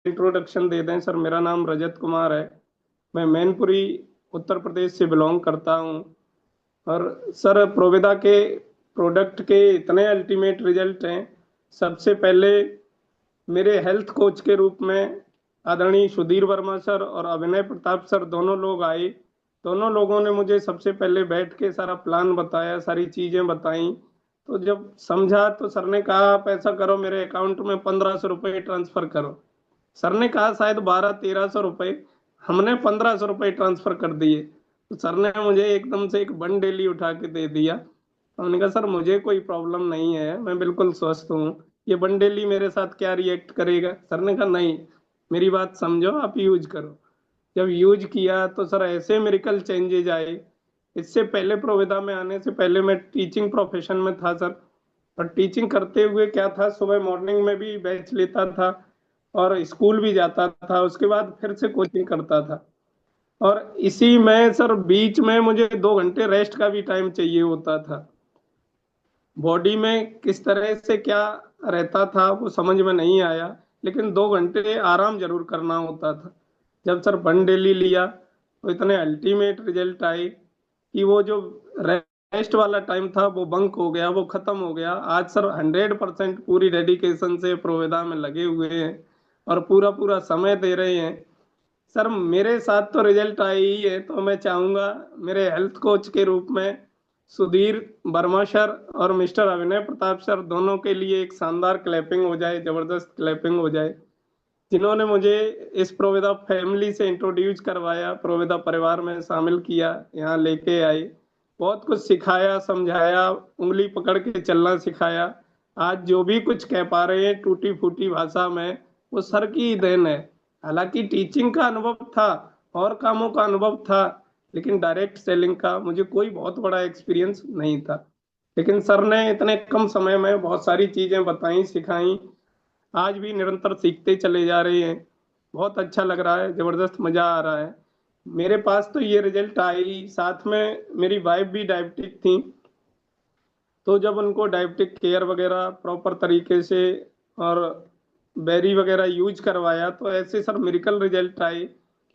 Introduction दे दें sir. मेरा नाम रजत कुमार है। मैं मैनपुरी उत्तर प्रदेश से बिलोंग करता हूँ। और सर प्रोविदा के प्रोडक्ट के इतने अल्टीमेट रिजल्ट हैं। सबसे पहले मेरे हेल्थ कोच के रूप में आदरणीय सुधीर वर्मा सर और अभिनय प्रताप सर दोनों लोग आए। दोनों लोगों ने मुझे सबसे पहले बैठ के सारा प्लान बताया, सारी चीजें बताई। तो जब समझा तो सर ने कहा आप ऐसा करो, मेरे अकाउंट में 1500 रुपये ट्रांसफर करो। सर ने कहा शायद 1200-1300 रुपये, हमने 1500 रुपये ट्रांसफर कर दिए। तो सर ने मुझे एकदम से एक बन डेली उठा के दे दिया। तो मैंने कहा सर मुझे कोई प्रॉब्लम नहीं है, मैं बिल्कुल स्वस्थ हूँ, ये बन डेली मेरे साथ क्या रिएक्ट करेगा। सर ने कहा नहीं, मेरी बात समझो, आप यूज करो। जब यूज किया तो सर ऐसे मेरिकल चेंजेज आए। इससे पहले प्रोविदा में आने से पहले मैं टीचिंग प्रोफेशन में था सर। और टीचिंग करते हुए क्या था, सुबह मॉर्निंग में भी बैच लेता था और स्कूल भी जाता था, उसके बाद फिर से कोचिंग करता था। और इसी में सर बीच में मुझे 2 घंटे रेस्ट का भी टाइम चाहिए होता था। बॉडी में किस तरह से क्या रहता था वो समझ में नहीं आया, लेकिन 2 घंटे आराम जरूर करना होता था। जब सर वन डेली लिया तो इतने अल्टीमेट रिजल्ट आए कि वो जो रेस्ट वाला टाइम था वो बंक हो गया, वो खत्म हो गया। आज सर 100% पूरी डेडिकेशन से प्रोविदा में लगे हुए हैं और पूरा पूरा समय दे रहे हैं। सर मेरे साथ तो रिजल्ट आए ही है, तो मैं चाहूंगा मेरे हेल्थ कोच के रूप में सुधीर वर्मा सर और मिस्टर अभिनय प्रताप सर दोनों के लिए एक शानदार क्लैपिंग हो जाए, जबरदस्त क्लैपिंग हो जाए, जिन्होंने मुझे इस प्रोविदा फैमिली से इंट्रोड्यूस करवाया, प्रोविदा परिवार में शामिल किया, यहाँ लेके आए, बहुत कुछ सिखाया, समझाया, उंगली पकड़ के चलना सिखाया। आज जो भी कुछ कह पा रहे हैं टूटी फूटी भाषा में, वो सर की ही देन है। हालांकि टीचिंग का अनुभव था और कामों का अनुभव था, लेकिन डायरेक्ट सेलिंग का मुझे कोई बहुत बड़ा एक्सपीरियंस नहीं था। लेकिन सर ने इतने कम समय में बहुत सारी चीजें बताई, सिखाई। आज भी निरंतर सीखते चले जा रहे हैं। बहुत अच्छा लग रहा है, जबरदस्त मजा आ रहा है। मेरे पास तो ये रिजल्ट आए ही, साथ में मेरी वाइफ भी डायबिटिक थी। तो जब उनको डायबिटिक केयर वगैरह प्रॉपर तरीके से और बेरी वगैरह यूज करवाया तो ऐसे सर मेडिकल रिजल्ट आए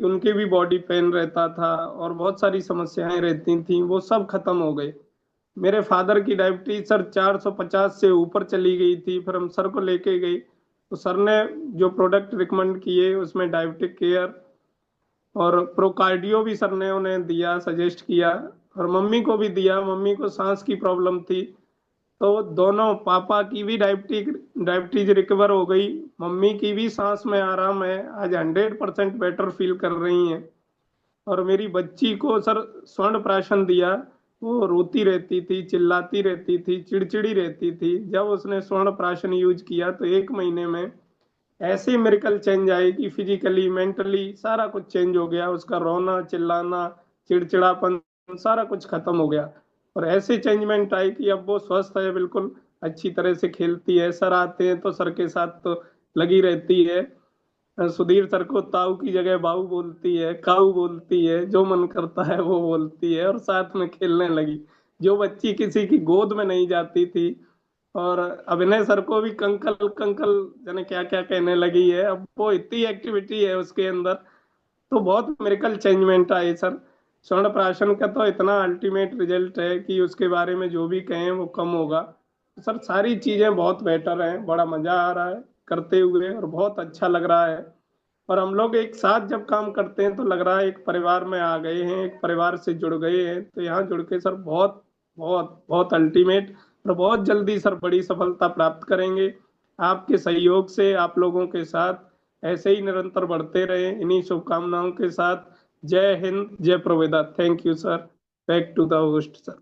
कि उनके भी बॉडी पेन रहता था और बहुत सारी समस्याएं रहती थी, वो सब खत्म हो गए। मेरे फादर की डायबिटीज सर 450 से ऊपर चली गई थी, फिर हम सर को लेके गए तो सर ने जो प्रोडक्ट रिकमेंड किए उसमें डायबिटिक केयर और प्रोकार्डियो भी सर ने उन्हें दिया, सजेस्ट किया। और मम्मी को भी दिया, मम्मी को सांस की प्रॉब्लम थी। तो दोनों, पापा की भी डायबिटीज रिकवर हो गई, मम्मी की भी सांस में आराम है, आज 100% बेटर फील कर रही हैं। और मेरी बच्ची को सर स्वर्ण प्राशन दिया। वो रोती रहती थी, चिल्लाती रहती थी, चिड़चिड़ी रहती थी, जब उसने स्वर्ण प्राशन यूज किया तो 1 महीने में ऐसे मेरिकल चेंज आए कि फिजिकली मेंटली सारा कुछ चेंज हो गया। उसका रोना चिल्लाना, चिड़चिड़ापन, सारा कुछ खत्म हो गया। और ऐसे चेंजमेंट आई कि अब वो स्वस्थ है, बिल्कुल अच्छी तरह से खेलती है। सर आते हैं तो सर के साथ तो लगी रहती है। सुधीर सर को ताऊ की जगह बाऊ बोलती है, काऊ बोलती है, जो मन करता है वो बोलती है और साथ में खेलने लगी। जो बच्ची किसी की गोद में नहीं जाती थी, और अभिनय सर को भी कंकल कंकल जाने क्या क्या कहने लगी है, अब वो इतनी एक्टिविटी है उसके अंदर। तो बहुत मेरिकल चेंजमेंट आए सर। स्वर्ण प्राशन का तो इतना अल्टीमेट रिजल्ट है कि उसके बारे में जो भी कहें वो कम होगा। सर सारी चीजें बहुत बेटर हैं, बड़ा मजा आ रहा है करते हुए और बहुत अच्छा लग रहा है। और हम लोग एक साथ जब काम करते हैं तो लग रहा है एक परिवार में आ गए हैं, एक परिवार से जुड़ गए हैं। तो यहाँ जुड़ के सर बहुत बहुत बहुत अल्टीमेट और बहुत जल्दी सर बड़ी सफलता प्राप्त करेंगे। आपके सहयोग से, आप लोगों के साथ ऐसे ही निरंतर बढ़ते रहे, इन्हीं शुभकामनाओं के साथ। जय हिंद, जय प्रवेदा। Thank you sir. Back to the host sir.